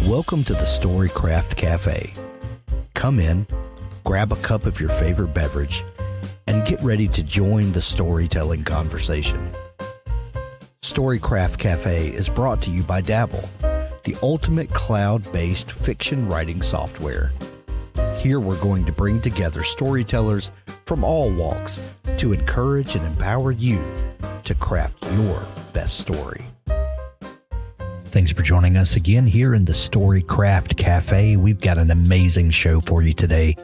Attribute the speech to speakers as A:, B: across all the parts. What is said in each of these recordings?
A: Welcome to the Storycraft Cafe. Come in, grab a cup of your favorite beverage, and get ready to join the storytelling conversation. Storycraft Cafe is brought to you by Dabble, the ultimate cloud-based fiction writing software. Here we're going to bring together storytellers from all walks to encourage and empower you to craft your best story. Thanks for joining us again here in the Storycraft Cafe. We've got an amazing show for you today.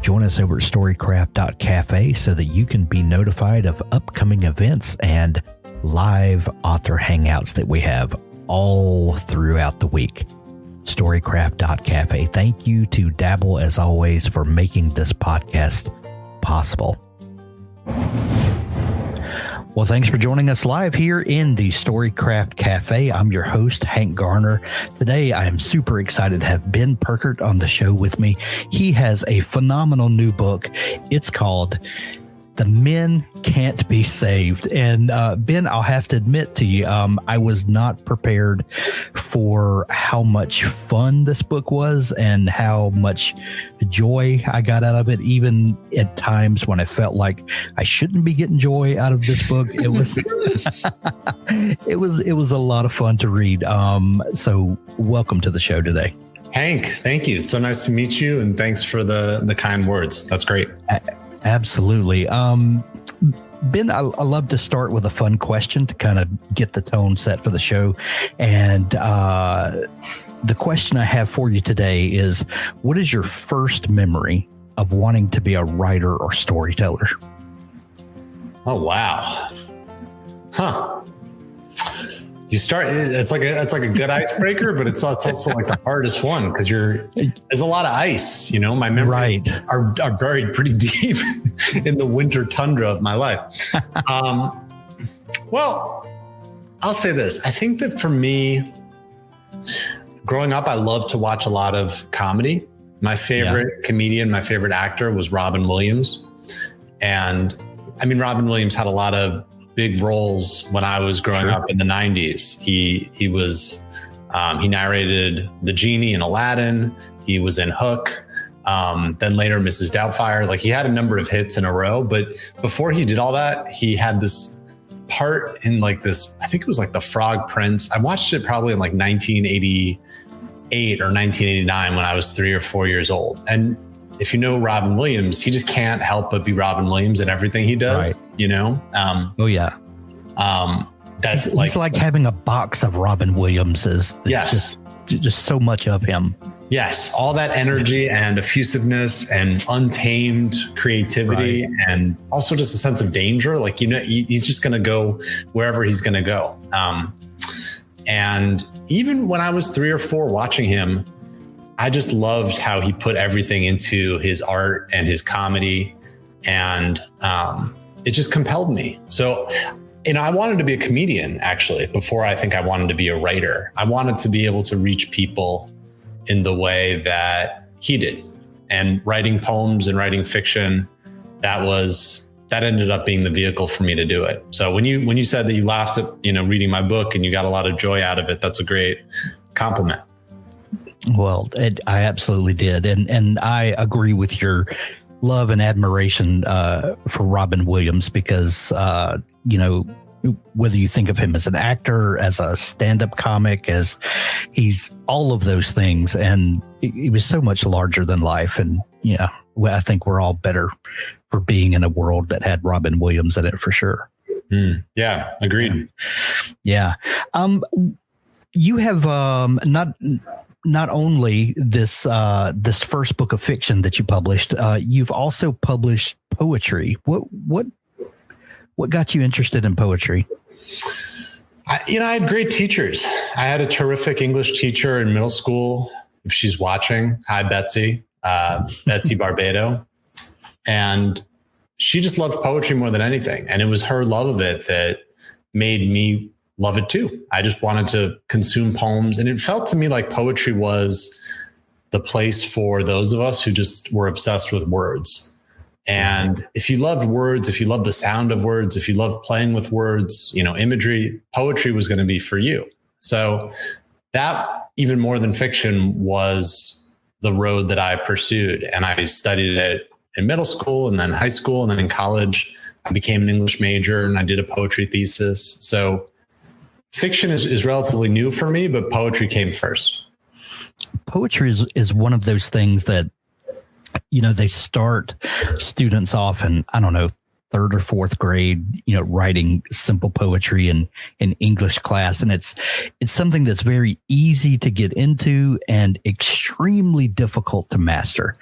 A: Join us over at storycraft.cafe so that you can be notified of upcoming events and live author hangouts that we have all throughout the week. Storycraft.cafe. Thank you to Dabble, as always, for making this podcast possible. Well, thanks for joining us live here in the Storycraft Cafe. I'm your host, Hank Garner. Today, I am super excited to have Ben Purkert on the show with me. He has a phenomenal new book. It's called The Men Can't Be Saved. And Ben, I'll have to admit to you, I was not prepared for how much fun this book was and how much joy I got out of it. Even at times when I felt like I shouldn't be getting joy out of this book, it was it was a lot of fun to read. So welcome to the show today.
B: Hank, thank you. So nice to meet you, and thanks for the kind words. That's great.
A: Absolutely. Ben, I love to start with a fun question to kind of get the tone set for the show. And the question I have for you today is, what is your first memory of wanting to be a writer or storyteller?
B: Oh, wow. Huh. You start, it's like a good icebreaker, but it's also like the hardest one because there's a lot of ice, you know, my memories are buried pretty deep in the winter tundra of my life. Well, I'll say this. I think that for me, growing up, I loved to watch a lot of comedy. My favorite comedian, my favorite actor was Robin Williams. And I mean, Robin Williams had a lot of big roles when I was growing up in the 90s. He was he narrated the genie in Aladdin. He was in Hook. Then later Mrs. Doubtfire. Like, he had a number of hits in a row. But before he did all that, he had this part in like this, I think it was like The Frog Prince. I watched it probably in like 1988 or 1989 when I was 3 or 4 years old. And if you know Robin Williams, he just can't help but be Robin Williams in everything he does, you know? That's
A: he's like having a box of Robin Williamses.
B: Yes.
A: Just so much of him.
B: Yes. All that energy and effusiveness and untamed creativity and also just a sense of danger. Like, you know, he's just going to go wherever he's going to go. And even when I was 3 or 4 watching him, I just loved how he put everything into his art and his comedy, and it just compelled me. So, you know, I wanted to be a comedian actually before I think I wanted to be a writer. I wanted to be able to reach people in the way that he did, and writing poems and writing fiction, that ended up being the vehicle for me to do it. So when you said that you laughed at, you know, reading my book and you got a lot of joy out of it, that's a great compliment.
A: Well, I absolutely did. And I agree with your love and admiration for Robin Williams because, you know, whether you think of him as an actor, as a stand-up comic, as he's all of those things. And he was so much larger than life. And, yeah, I think we're all better for being in a world that had Robin Williams in it for sure.
B: Yeah, agreed.
A: Yeah. You have not only this first book of fiction that you published, you've also published poetry. What got you interested in poetry?
B: I had great teachers. I had a terrific English teacher in middle school. If she's watching, hi, Betsy Barbado. And she just loved poetry more than anything. And it was her love of it that made me love it too. I just wanted to consume poems. And it felt to me like poetry was the place for those of us who just were obsessed with words. And if you loved words, if you loved the sound of words, if you loved playing with words, you know, imagery, poetry was going to be for you. So that even more than fiction was the road that I pursued. And I studied it in middle school and then high school. And then in college, I became an English major and I did a poetry thesis. So fiction is relatively new for me, but poetry came first.
A: Poetry is one of those things that, you know, they start students off in, I don't know, third or fourth grade, you know, writing simple poetry in English class. And it's something that's very easy to get into and extremely difficult to master.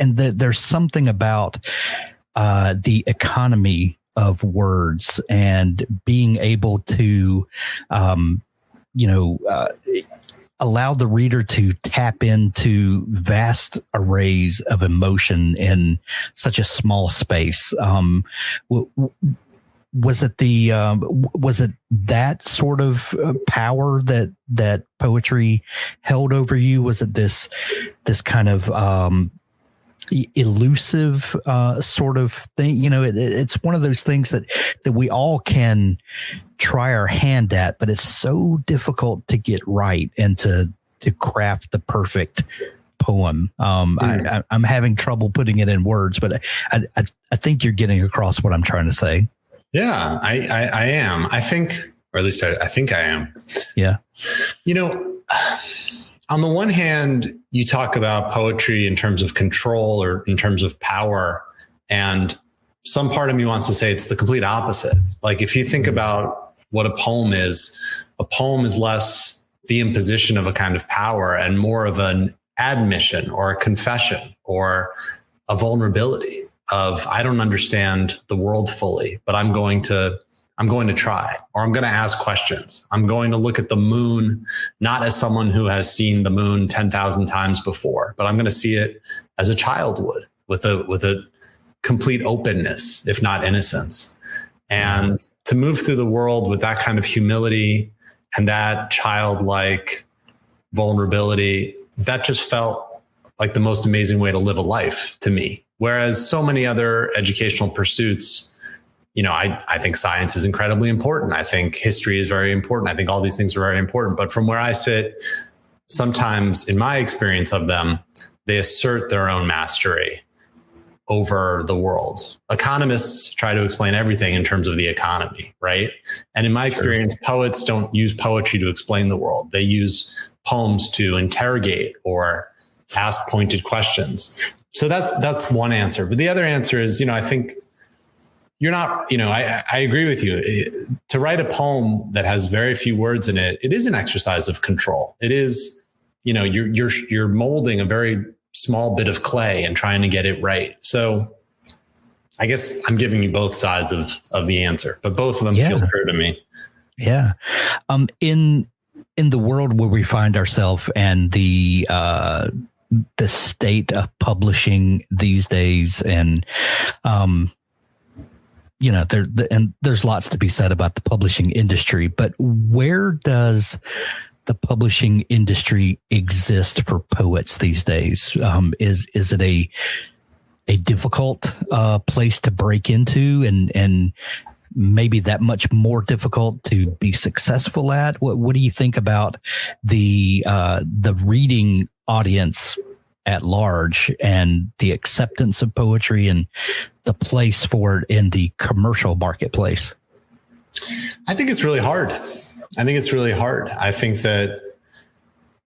A: There's something about the economy of words and being able to, allow the reader to tap into vast arrays of emotion in such a small space. Was it that sort of power that poetry held over you? Was it this kind of elusive sort of thing? You know, it's one of those things that we all can try our hand at, but it's so difficult to get right and to craft the perfect poem. I'm having trouble putting it in words, but I think you're getting across what I'm trying to say.
B: Yeah, I am. I think, or at least I think I am.
A: Yeah.
B: You know, on the one hand, you talk about poetry in terms of control or in terms of power. And some part of me wants to say it's the complete opposite. Like if you think about what a poem is less the imposition of a kind of power and more of an admission or a confession or a vulnerability of, I don't understand the world fully, but I'm going to try, or I'm going to ask questions. I'm going to look at the moon, not as someone who has seen the moon 10,000 times before, but I'm going to see it as a child would, with a complete openness, if not innocence. And to move through the world with that kind of humility and that childlike vulnerability, that just felt like the most amazing way to live a life to me. Whereas so many other educational pursuits, you know, I think science is incredibly important. I think history is very important. I think all these things are very important. But from where I sit, sometimes in my experience of them, they assert their own mastery over the world. Economists try to explain everything in terms of the economy, right? And in my experience, poets don't use poetry to explain the world. They use poems to interrogate or ask pointed questions. So that's one answer. But the other answer is, you know, I think you're not, you know, I agree with you. To write a poem that has very few words in it, it is an exercise of control. It is, you know, you're molding a very small bit of clay and trying to get it right. So I guess I'm giving you both sides of the answer, but both of them feel true to me. Yeah.
A: In the world where we find ourselves and the state of publishing these days, and you know, there's lots to be said about the publishing industry, but where does the publishing industry exist for poets these days? Is it a difficult place to break into, and maybe that much more difficult to be successful at? What do you think about the reading audience at large and the acceptance of poetry and the place for it in the commercial marketplace?
B: I think it's really hard. I think that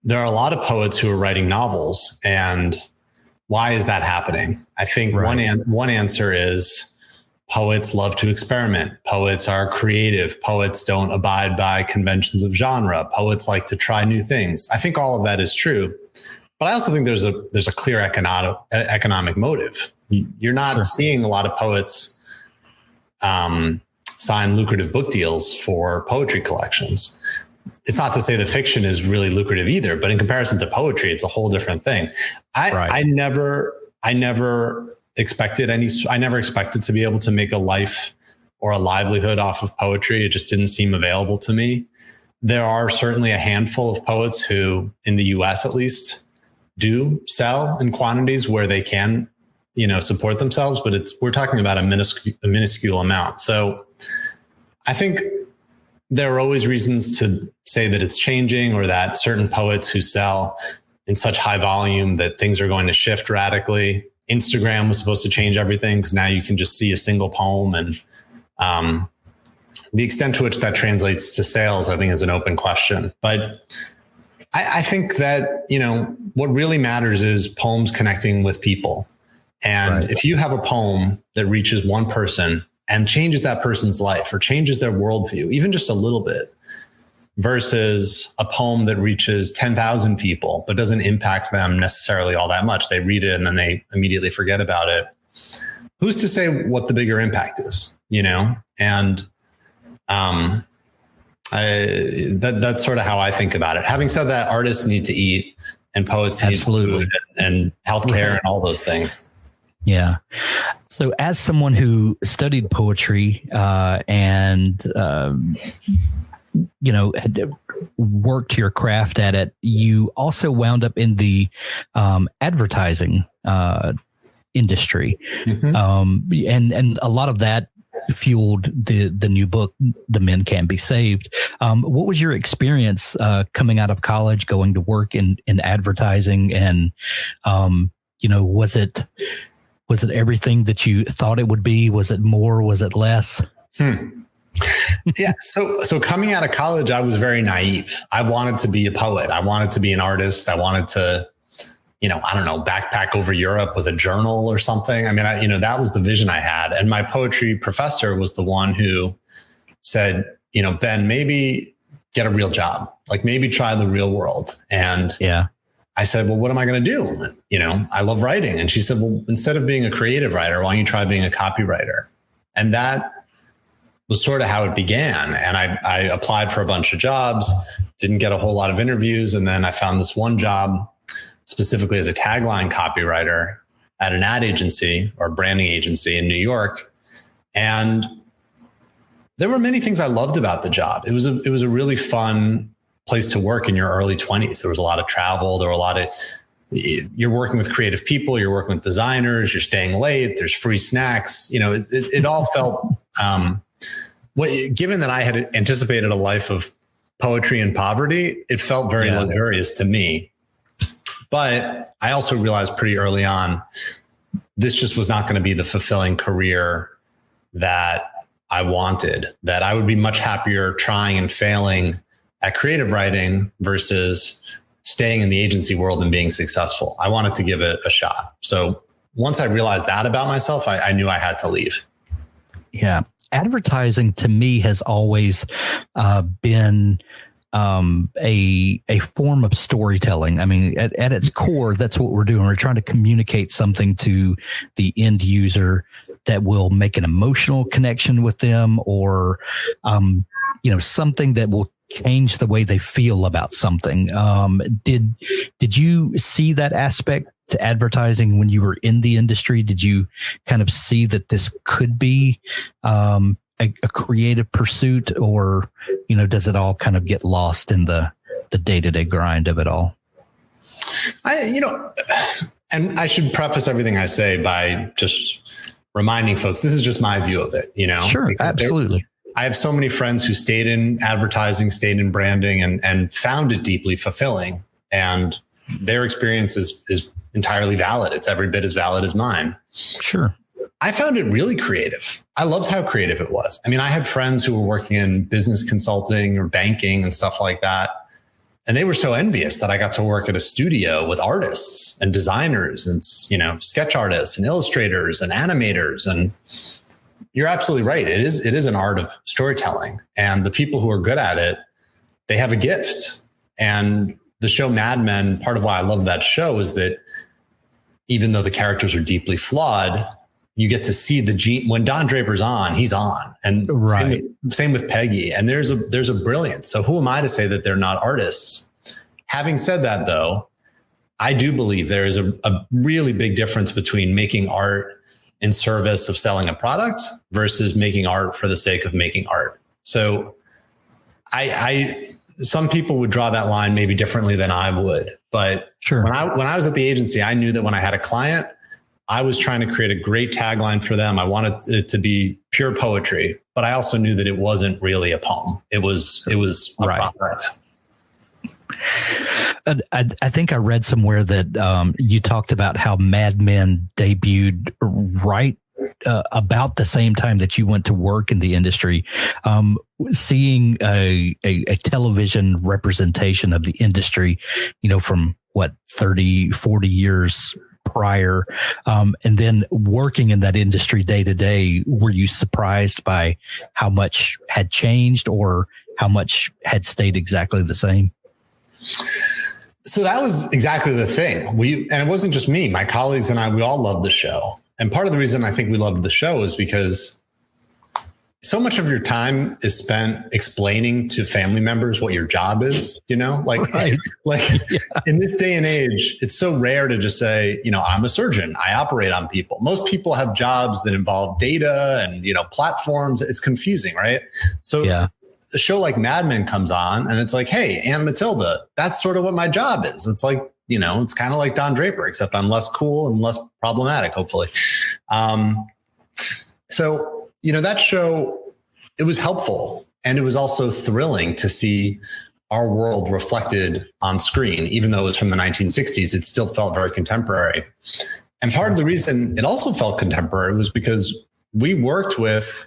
B: there are a lot of poets who are writing novels. And why is that happening? I think one answer is poets love to experiment. Poets are creative. Poets don't abide by conventions of genre. Poets like to try new things. I think all of that is true. But I also think there's a clear economic motive. You're not seeing a lot of poets sign lucrative book deals for poetry collections. It's not to say that fiction is really lucrative either, but in comparison to poetry, it's a whole different thing. I never expected to be able to make a life or a livelihood off of poetry. It just didn't seem available to me. There are certainly a handful of poets who, in the US at least, do sell in quantities where they can, you know, support themselves, but we're talking about a minuscule amount. So I think there are always reasons to say that it's changing, or that certain poets who sell in such high volume that things are going to shift radically. Instagram was supposed to change everything because now you can just see a single poem, and the extent to which that translates to sales, I think, is an open question. But I think that, what really matters is poems connecting with people. And if you have a poem that reaches one person and changes that person's life or changes their worldview, even just a little bit, versus a poem that reaches 10,000 people, but doesn't impact them necessarily all that much. They read it and then they immediately forget about it. Who's to say what the bigger impact is, And that's sort of how I think about it. Having said that, artists need to eat and poets need food and healthcare and all those things.
C: Yeah. So as someone who studied poetry and had worked your craft at it, you also wound up in the advertising industry. Mm-hmm. And a lot of that fueled the new book, The Men Can Be Saved. What was your experience coming out of college, going to work in advertising? And, was it everything that you thought it would be? Was it more? Was it less?
B: Yeah. So coming out of college, I was very naive. I wanted to be a poet. I wanted to be an artist. I wanted to, backpack over Europe with a journal or something. I mean, that was the vision I had. And my poetry professor was the one who said, Ben, maybe get a real job, like maybe try the real world. And I said, well, what am I going to do? I love writing. And she said, well, instead of being a creative writer, why don't you try being a copywriter? And that was sort of how it began. And I applied for a bunch of jobs, didn't get a whole lot of interviews. And then I found this one job specifically as a tagline copywriter at an ad agency or branding agency in New York. And there were many things I loved about the job. It was a really fun place to work in your early 20s. There was a lot of travel. There were a lot of, you're working with creative people, you're working with designers, you're staying late, there's free snacks. It all felt, given that I had anticipated a life of poetry and poverty, it felt very luxurious to me. But I also realized pretty early on, this just was not going to be the fulfilling career that I wanted, that I would be much happier trying and failing at creative writing versus staying in the agency world and being successful. I wanted to give it a shot. So once I realized that about myself, I knew I had to leave.
C: Yeah. Advertising to me has always been a form of storytelling. I mean, at its core, that's what we're doing. We're trying to communicate something to the end user that will make an emotional connection with them, or, something that will change the way they feel about something. Did you see that aspect to advertising when you were in the industry? Did you kind of see that this could be a creative pursuit, or, does it all kind of get lost in the day-to-day grind of it all?
B: And I should preface everything I say by just reminding folks, this is just my view of it,
C: Sure, absolutely.
B: I have so many friends who stayed in advertising, stayed in branding, and found it deeply fulfilling. And their experience is entirely valid. It's every bit as valid as mine.
C: Sure.
B: I found it really creative. I loved how creative it was. I mean, I had friends who were working in business consulting or banking and stuff like that. And they were so envious that I got to work at a studio with artists and designers and, sketch artists and illustrators and animators. And you're absolutely right. It is an art of storytelling, and the people who are good at it, they have a gift. And the show Mad Men, part of why I love that show is that even though the characters are deeply flawed, you get to see when Don Draper's on, he's on. And same with Peggy. And there's a brilliance. So who am I to say that they're not artists? Having said that, though, I do believe there is a really big difference between making art in service of selling a product versus making art for the sake of making art. So some people would draw that line maybe differently than I would, but sure. When I was at the agency, I knew that when I had a client, I was trying to create a great tagline for them. I wanted it to be pure poetry, but I also knew that it wasn't really a poem. It was a product.
C: I think I read somewhere that you talked about how Mad Men debuted right about the same time that you went to work in the industry. Seeing a television representation of the industry, from 30, 40 years prior, and then working in that industry day to day, were you surprised by how much had changed or how much had stayed exactly the same?
B: So that was exactly the thing. And it wasn't just me, my colleagues and I, we all loved the show. And part of the reason I think we loved the show is because so much of your time is spent explaining to family members what your job is, right. In this day and age, it's so rare to just say, I'm a surgeon. I operate on people. Most people have jobs that involve data and, platforms. It's confusing, right? So a show like Mad Men comes on and it's like, hey, Aunt Matilda, that's sort of what my job is. It's like, it's kind of like Don Draper, except I'm less cool and less problematic, hopefully. So that show, it was helpful. And it was also thrilling to see our world reflected on screen. Even though it was from the 1960s, it still felt very contemporary. And part of the reason it also felt contemporary was because we worked with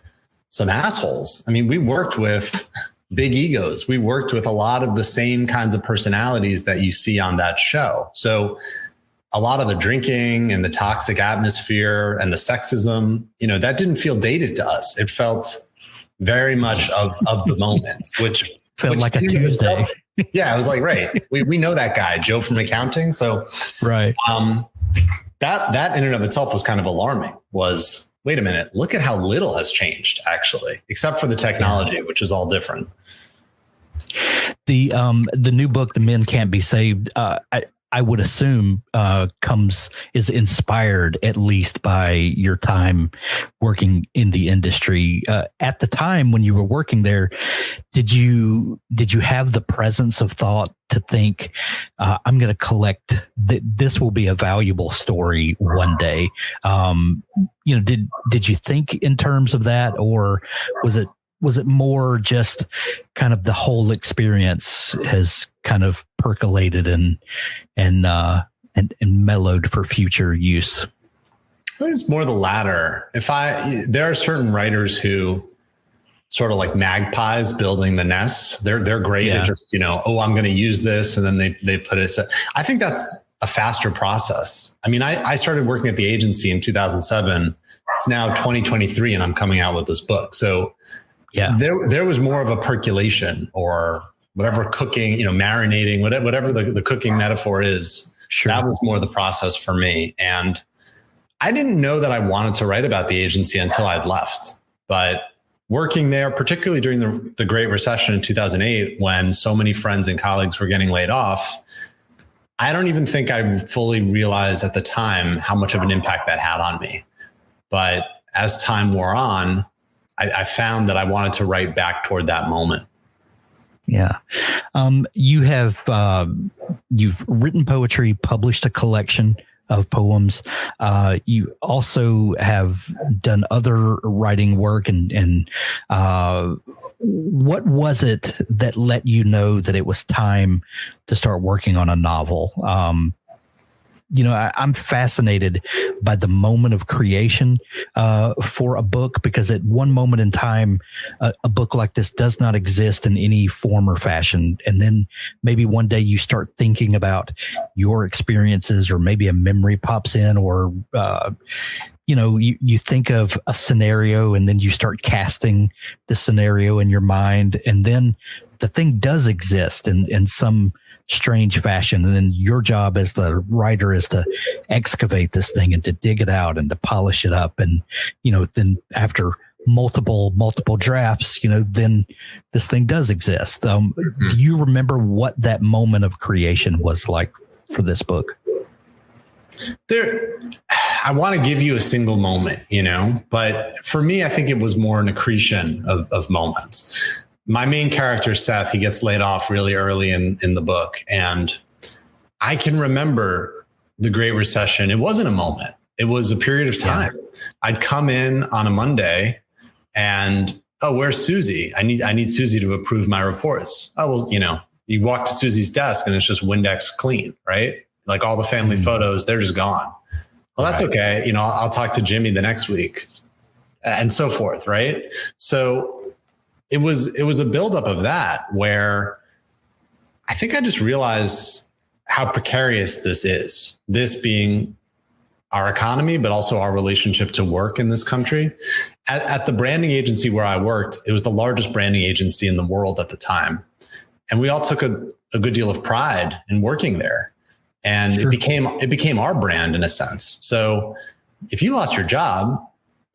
B: some assholes. I mean, we worked with big egos. We worked with a lot of the same kinds of personalities that you see on that show. So a lot of the drinking and the toxic atmosphere and the sexism, that didn't feel dated to us. It felt very much of the moment, which
C: felt like a Tuesday.
B: Yeah, I was like, right. We know that guy, Joe from accounting. So
C: right.
B: That in and of itself was kind of alarming. Wait a minute, look at how little has changed, actually, except for the technology, which is all different.
C: The new book, The Men Can't Be Saved, I would assume is inspired at least by your time working in the industry. At the time when you were working there, did you have the presence of thought to think, I'm going to collect this will be a valuable story one day? Did you think in terms of that, or was it more just kind of the whole experience has kind of percolated and mellowed for future use?
B: It's more the latter. There are certain writers who sort of like magpies building the nest. They're great at just, I'm going to use this. And then they put it. I think that's a faster process. I mean, I started working at the agency in 2007. It's now 2023 and I'm coming out with this book. So there was more of a percolation or whatever cooking, marinating, whatever the cooking metaphor is. Sure. That was more the process for me. And I didn't know that I wanted to write about the agency until I'd left. But working there, particularly during the Great Recession in 2008, when so many friends and colleagues were getting laid off, I don't even think I fully realized at the time how much of an impact that had on me. But as time wore on, I found that I wanted to write back toward that moment.
C: Yeah. You've written poetry, published a collection of poems. You also have done other writing work and what was it that let you know that it was time to start working on a novel? I'm fascinated by the moment of creation for a book, because at one moment in time, a book like this does not exist in any form or fashion. And then maybe one day you start thinking about your experiences, or maybe a memory pops in, or, you think of a scenario and then you start casting the scenario in your mind. And then the thing does exist in some strange fashion. And then your job as the writer is to excavate this thing and to dig it out and to polish it up. And, then after multiple drafts, then this thing does exist. Do you remember what that moment of creation was like for this book?
B: I want to give you a single moment, but for me, I think it was more an accretion of moments. My main character, Seth, he gets laid off really early in the book. And I can remember the Great Recession. It wasn't a moment. It was a period of time. Yeah. I'd come in on a Monday and, oh, where's Susie? I need Susie to approve my reports. Oh, well, you walk to Susie's desk and it's just Windex clean, right? Like all the family photos, they're just gone. Well, that's okay. I'll talk to Jimmy the next week and so forth. Right. So it was a buildup of that where I think I just realized how precarious this is, this being our economy, but also our relationship to work in this country. At the branding agency where I worked, it was the largest branding agency in the world at the time. And we all took a good deal of pride in working there. And sure. it became our brand in a sense. So if you lost your job,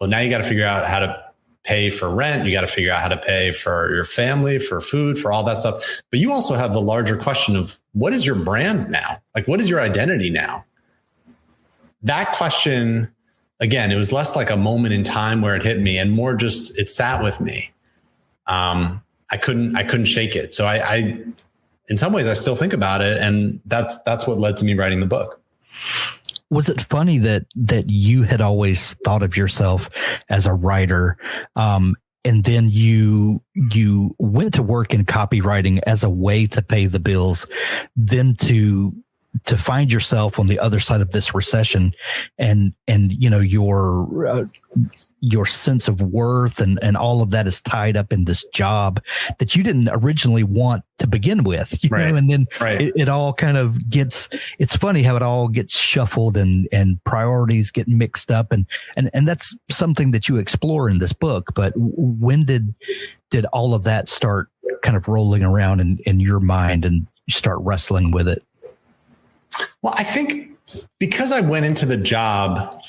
B: well, now you got to figure out how to pay for rent. You got to figure out how to pay for your family, for food, for all that stuff. But you also have the larger question of what is your brand now? Like, what is your identity now? That question, again, it was less like a moment in time where it hit me and more just it sat with me. I couldn't shake it. So I in some ways I still think about it, and that's what led to me writing the book.
C: Was it funny that you had always thought of yourself as a writer, and then you went to work in copywriting as a way to pay the bills, then to find yourself on the other side of this recession and your sense of worth and all of that is tied up in this job that you didn't originally want to begin with,
B: right.
C: And then it all kind of it's funny how it all gets shuffled and priorities get mixed up. And that's something that you explore in this book. But when did all of that start kind of rolling around in your mind and you start wrestling with it?
B: Well, I think because I went into the job,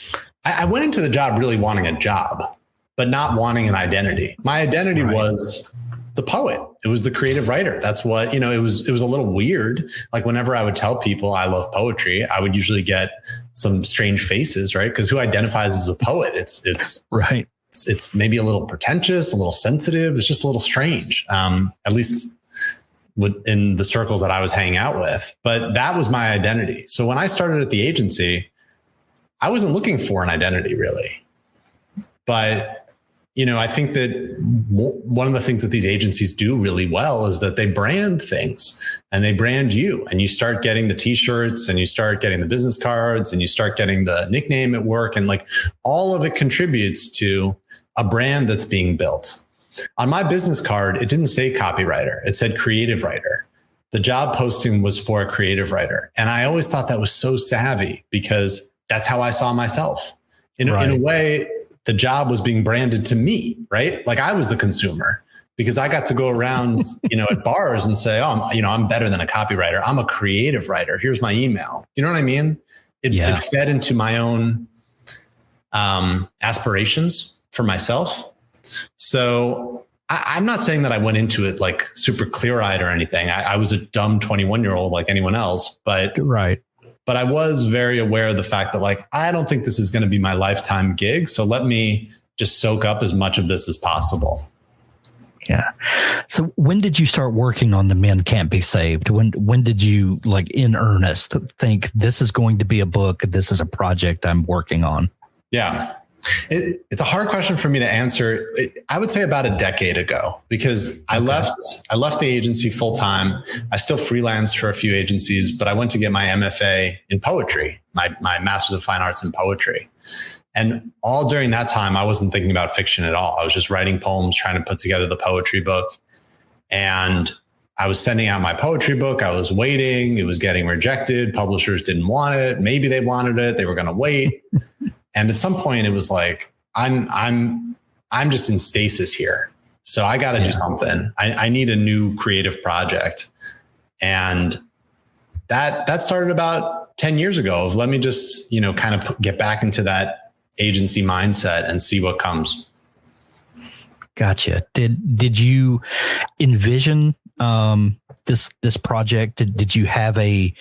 B: I went into the job really wanting a job, but not wanting an identity. My identity was the poet. It was the creative writer. That's what, it was a little weird. Like whenever I would tell people I love poetry, I would usually get some strange faces, right? Because who identifies as a poet? It's
C: right.
B: It's maybe a little pretentious, a little sensitive. It's just a little strange. At least within the circles that I was hanging out with, but that was my identity. So when I started at the agency, I wasn't looking for an identity really, but I think that one of the things that these agencies do really well is that they brand things and they brand you, and you start getting the t-shirts and you start getting the business cards and you start getting the nickname at work, and like all of it contributes to a brand that's being built. On my business card, it didn't say copywriter. It said creative writer. The job posting was for a creative writer. And I always thought that was so savvy because that's how I saw myself. In a way, the job was being branded to me, right? Like I was the consumer because I got to go around, at bars and say, oh, I'm better than a copywriter. I'm a creative writer. Here's my email. You know what I mean? It fed into my own aspirations for myself. So I'm not saying that I went into it like super clear-eyed or anything. I was a dumb 21-year-old like anyone else, but I was very aware of the fact that like, I don't think this is going to be my lifetime gig. So let me just soak up as much of this as possible.
C: Yeah. So when did you start working on The Men Can't Be Saved? When did you like in earnest think this is going to be a book? This is a project I'm working on?
B: Yeah. It's a hard question for me to answer. I would say about a decade ago, because I left the agency full time. I still freelanced for a few agencies, but I went to get my MFA in poetry, my Master's of Fine Arts in Poetry. And all during that time, I wasn't thinking about fiction at all. I was just writing poems, trying to put together the poetry book. And I was sending out my poetry book. I was waiting. It was getting rejected. Publishers didn't want it. Maybe they wanted it. They were going to wait. And at some point it was like, I'm just in stasis here. So I got to do something. I need a new creative project. And that started about 10 years ago of let me just, kind of get back into that agency mindset and see what comes.
C: Gotcha. Did you envision this project? Did you have a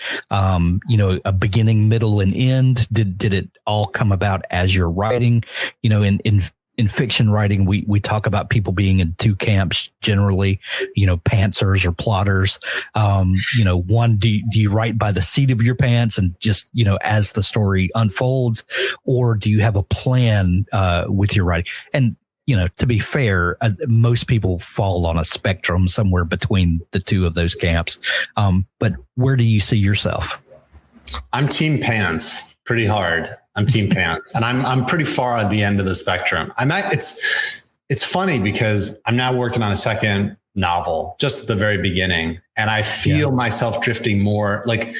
C: beginning, middle, and end? Did it all come about as you're writing? In in fiction writing, we talk about people being in two camps generally, pantsers or plotters. One, do you write by the seat of your pants and just, as the story unfolds, or do you have a plan with your writing? And, to be fair, most people fall on a spectrum somewhere between the two of those camps. But where do you see yourself?
B: I'm team pants pretty hard. I'm team pants, and I'm pretty far at the end of the spectrum. It's funny because I'm now working on a second novel just at the very beginning, and I feel myself drifting more. Like,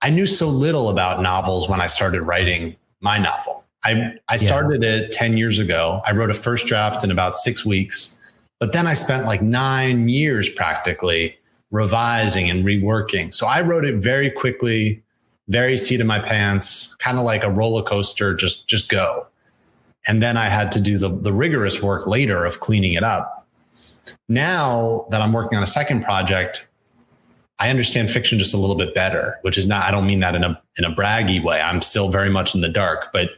B: I knew so little about novels when I started writing my novel. I started it 10 years ago. I wrote a first draft in about 6 weeks, but then I spent like 9 years practically revising and reworking. So I wrote it very quickly, very seat of my pants, kind of like a roller coaster, just go. And then I had to do the rigorous work later of cleaning it up. Now that I'm working on a second project, I understand fiction just a little bit better, which is not, I don't mean that in a braggy way. I'm still very much in the dark, but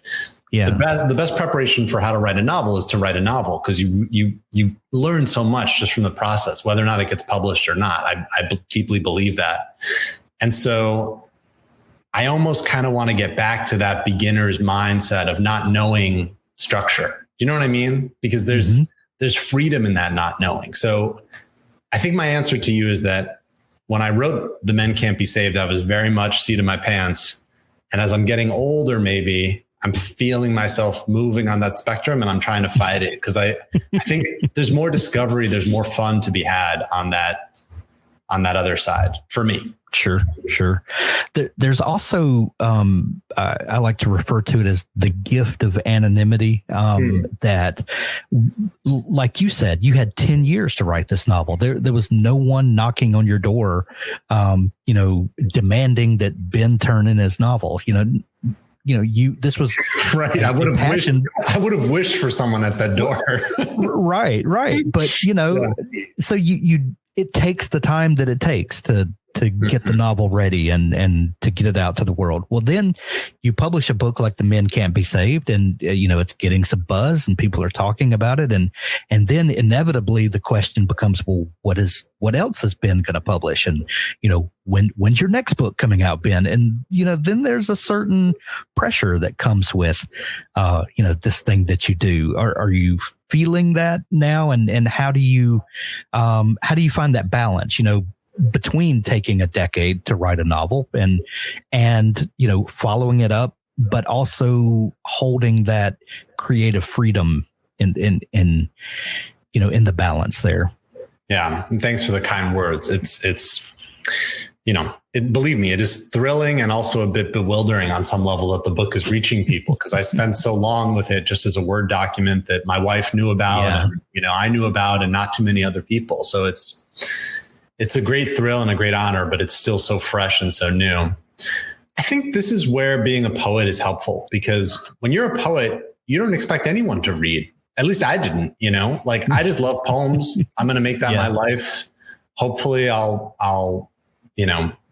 B: the best preparation for how to write a novel is to write a novel, because you learn so much just from the process, whether or not it gets published or not. I deeply believe that. And so I almost kind of want to get back to that beginner's mindset of not knowing structure. You know what I mean? Because there's freedom in that not knowing. So I think my answer to you is that when I wrote The Men Can't Be Saved, I was very much seat of my pants. And as I'm getting older, maybe I'm feeling myself moving on that spectrum, and I'm trying to fight it, because I think there's more discovery, there's more fun to be had on that other side for me. Sure. There's also,
C: I like to refer to it as the gift of anonymity, that, like you said, you had 10 years to write this novel. There was no one knocking on your door, demanding that Ben turn in his novel. This was
B: right. I would have wished for someone at that door.
C: Right. But, so it takes the time that it takes to get the novel ready and to get it out to the world. Well, then you publish a book like The Men Can't Be Saved, and it's getting some buzz and people are talking about it. And then inevitably the question becomes, well, what else has Ben going to publish? And, when's your next book coming out, Ben? And, then there's a certain pressure that comes with, this thing that you do. Are you feeling that now? And how do you find that balance, between taking a decade to write a novel and following it up, but also holding that creative freedom in the balance there?
B: Yeah. And thanks for the kind words. Believe me, it is thrilling and also a bit bewildering on some level that the book is reaching people, because I spent so long with it just as a Word document that my wife knew about, and, I knew about, and not too many other people. So it's a great thrill and a great honor, but it's still so fresh and so new. I think this is where being a poet is helpful, because when you're a poet, you don't expect anyone to read. At least I didn't, I just love poems. I'm going to make that my life. Hopefully I'll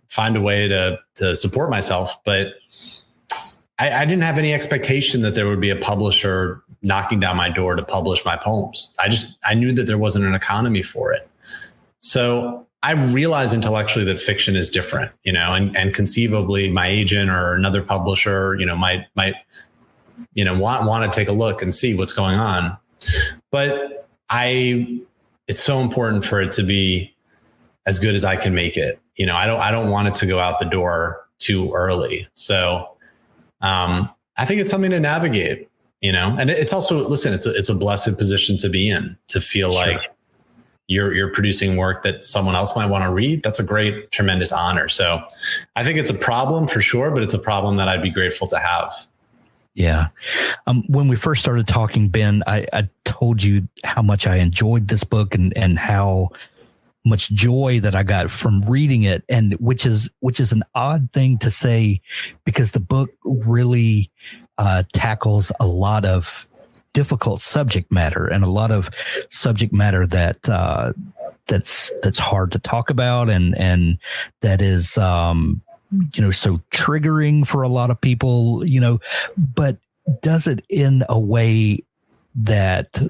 B: find a way to support myself. But I didn't have any expectation that there would be a publisher knocking down my door to publish my poems. I knew that there wasn't an economy for it. So I realized intellectually that fiction is different, and conceivably my agent or another publisher, might want to take a look and see what's going on. But it's so important for it to be as good as I can make it. I don't want it to go out the door too early. So, I think it's something to navigate, and it's also, listen, it's a blessed position to be in, to feel like you're producing work that someone else might want to read. That's a great, tremendous honor. So I think it's a problem for sure, but it's a problem that I'd be grateful to have.
C: Yeah. When we first started talking, Ben, I told you how much I enjoyed this book and how much joy that I got from reading it, and which is an odd thing to say, because the book really tackles a lot of difficult subject matter, and a lot of subject matter that's hard to talk about, and that is so triggering for a lot of people, but does it in a way that,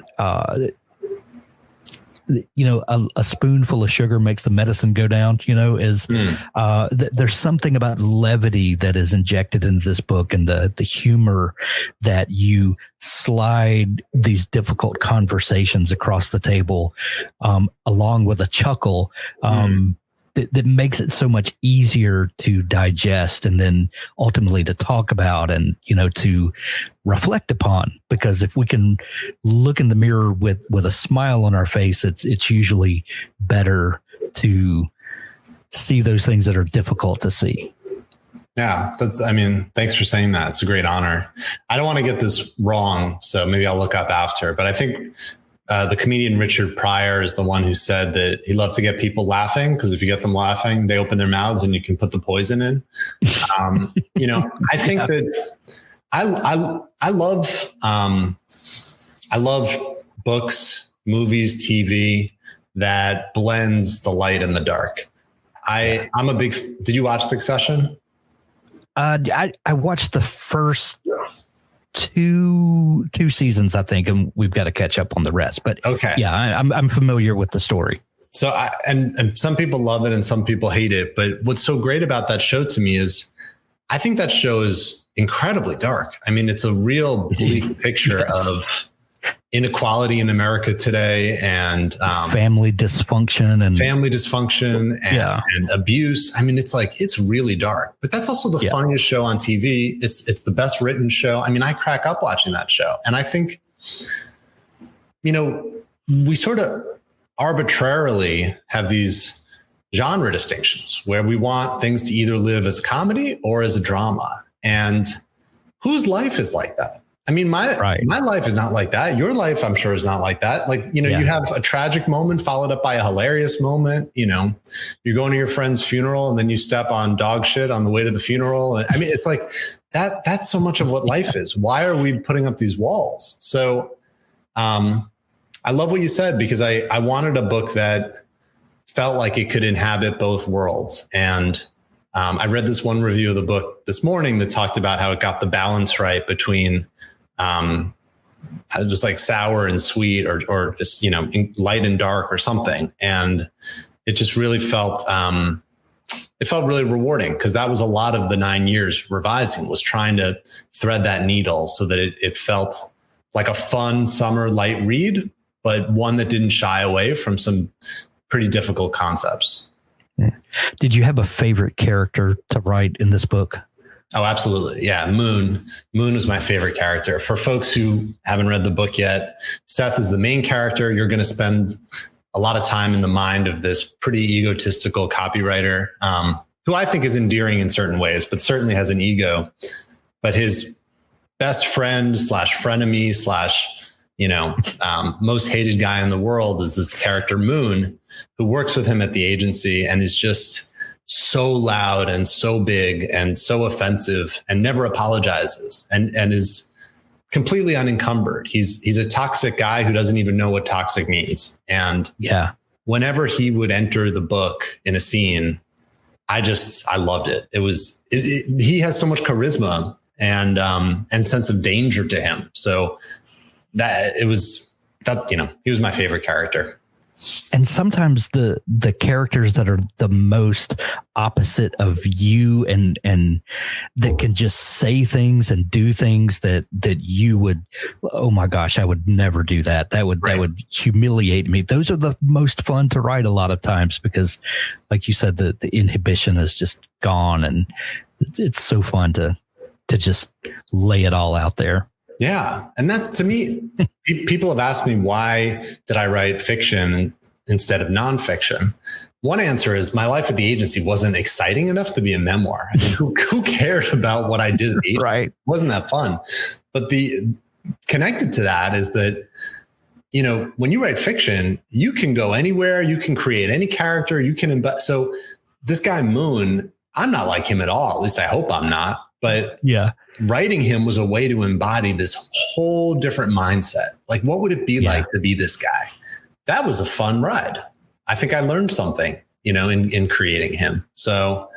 C: a spoonful of sugar makes the medicine go down, there's something about levity that is injected into this book, and the humor that you slide these difficult conversations across the table, along with a chuckle, that makes it so much easier to digest, and then ultimately to talk about, and, to reflect upon. Because if we can look in the mirror with a smile on our face, it's usually better to see those things that are difficult to see.
B: Yeah, thanks for saying that. It's a great honor. I don't want to get this wrong, so maybe I'll look up after, but I think the comedian Richard Pryor is the one who said that he loves to get people laughing, because if you get them laughing, they open their mouths and you can put the poison in. I think that I love books, movies, TV that blends the light and the dark. I'm a big. Did you watch Succession?
C: I watched the first two seasons, I think, and we've got to catch up on the rest. But
B: okay,
C: yeah, I'm familiar with the story. So
B: and some people love it and some people hate it. But what's so great about that show to me is, I think that show is incredibly dark. I mean, it's a real bleak picture of inequality in America today, and
C: family dysfunction
B: and abuse. I mean, it's really dark, but that's also the funniest show on TV. It's the best written show. I mean, I crack up watching that show. And I think, we sort of arbitrarily have these genre distinctions where we want things to either live as a comedy or as a drama. And whose life is like that? I mean, my life is not like that. Your life, I'm sure, is not like that. You have a tragic moment followed up by a hilarious moment. You're going to your friend's funeral and then you step on dog shit on the way to the funeral. I mean, it's like that. That's so much of what life is. Why are we putting up these walls? So I love what you said, because I wanted a book that felt like it could inhabit both worlds. And I read this one review of the book this morning that talked about how it got the balance right between just like sour and sweet, or just, light and dark or something. And it just really felt really rewarding, because that was a lot of the 9 years revising, was trying to thread that needle so that it felt like a fun summer light read, but one that didn't shy away from some pretty difficult concepts.
C: Did you have a favorite character to write in this book?
B: Oh, absolutely. Yeah. Moon was my favorite character. For folks who haven't read the book yet, Seth is the main character. You're going to spend a lot of time in the mind of this pretty egotistical copywriter, who I think is endearing in certain ways, but certainly has an ego. But his best friend / frenemy / most hated guy in the world is this character Moon, who works with him at the agency and is just so loud and so big and so offensive and never apologizes and is completely unencumbered. He's a toxic guy who doesn't even know what toxic means. And whenever he would enter the book in a scene, I loved it. He has so much charisma and sense of danger to him. So he was my favorite character.
C: And sometimes the characters that are the most opposite of you and that can just say things and do things that you would, oh my gosh, I would never do that. That would humiliate me. Those are the most fun to write a lot of times, because like you said, the inhibition is just gone, and it's so fun to just lay it all out there.
B: Yeah. And that's, to me, people have asked me, why did I write fiction instead of nonfiction? One answer is my life at the agency wasn't exciting enough to be a memoir. I mean, who cared about what I did at the agency?
C: Right.
B: It wasn't that fun. But the connected to that is that, when you write fiction, you can go anywhere, you can create any character, you can so this guy Moon, I'm not like him at all. At least I hope I'm not. But writing him was a way to embody this whole different mindset. Like, what would it be like to be this guy? That was a fun ride. I think I learned something, in creating him. So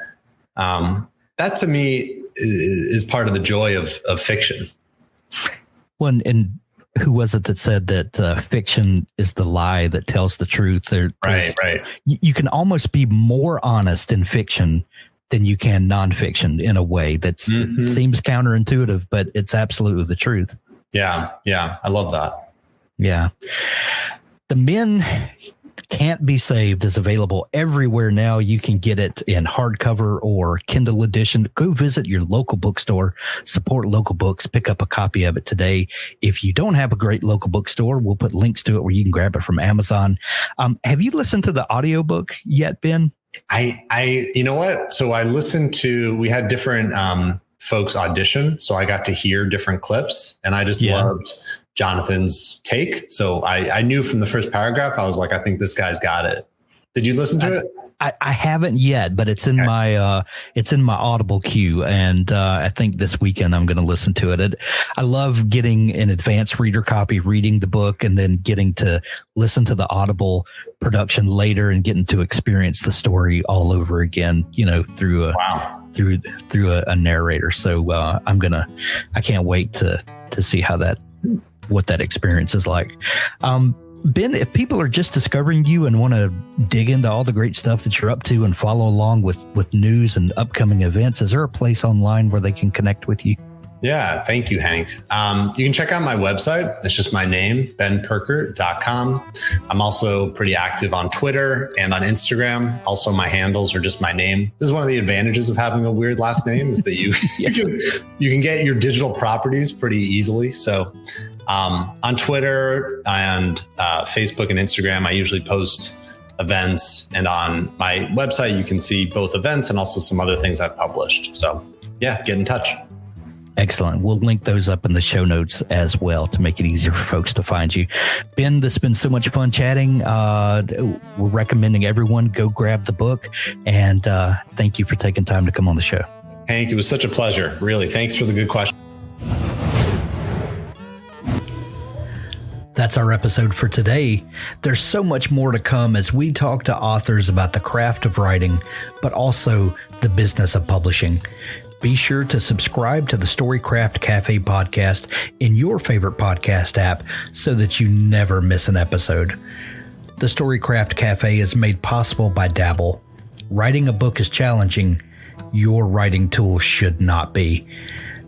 B: that to me is part of the joy of fiction.
C: Well, and who was it that said that fiction is the lie that tells the truth?
B: Right.
C: You can almost be more honest in fiction than you can nonfiction in a way that seems counterintuitive, but it's absolutely the truth.
B: Yeah. I love that.
C: Yeah. The Men Can't Be Saved is available everywhere now. You can get it in hardcover or Kindle edition. Go visit your local bookstore, support local books, pick up a copy of it today. If you don't have a great local bookstore, we'll put links to it where you can grab it from Amazon. Have you listened to the audiobook yet, Ben?
B: I you know what? So I listened to, we had different folks audition. So I got to hear different clips and I just loved Jonathan's take. So I knew from the first paragraph, I was like, I think this guy's got it. Did you listen to it?
C: I haven't yet, but it's in my Audible queue, and I think this weekend I'm going to listen to it. I love getting an advanced reader copy, reading the book, and then getting to listen to the Audible production later and getting to experience the story all over again. Through a narrator. So I can't wait to see what that experience is like. Ben, if people are just discovering you and want to dig into all the great stuff that you're up to and follow along with news and upcoming events, is there a place online where they can connect with you?
B: Yeah, thank you, Hank. You can check out my website. It's just my name, benpurkert.com. I'm also pretty active on Twitter and on Instagram. Also, my handles are just my name. This is one of the advantages of having a weird last name is that you can get your digital properties pretty easily. So on Twitter and Facebook and Instagram, I usually post events. And on my website, you can see both events and also some other things I've published. So yeah, get in touch.
C: Excellent. We'll link those up in the show notes as well to make it easier for folks to find you. Ben, this has been so much fun chatting. We're recommending everyone go grab the book. And thank you for taking time to come on the show.
B: Hank, it was such a pleasure. Really. Thanks for the good question.
C: That's our episode for today. There's so much more to come as we talk to authors about the craft of writing, but also the business of publishing. Be sure to subscribe to the Storycraft Cafe podcast in your favorite podcast app so that you never miss an episode. The Storycraft Cafe is made possible by Dabble. Writing a book is challenging. Your writing tool should not be.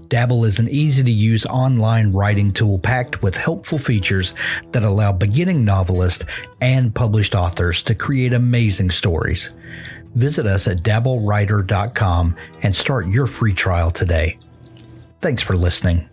C: Dabble is an easy-to-use online writing tool packed with helpful features that allow beginning novelists and published authors to create amazing stories. Visit us at dabblewriter.com and start your free trial today. Thanks for listening.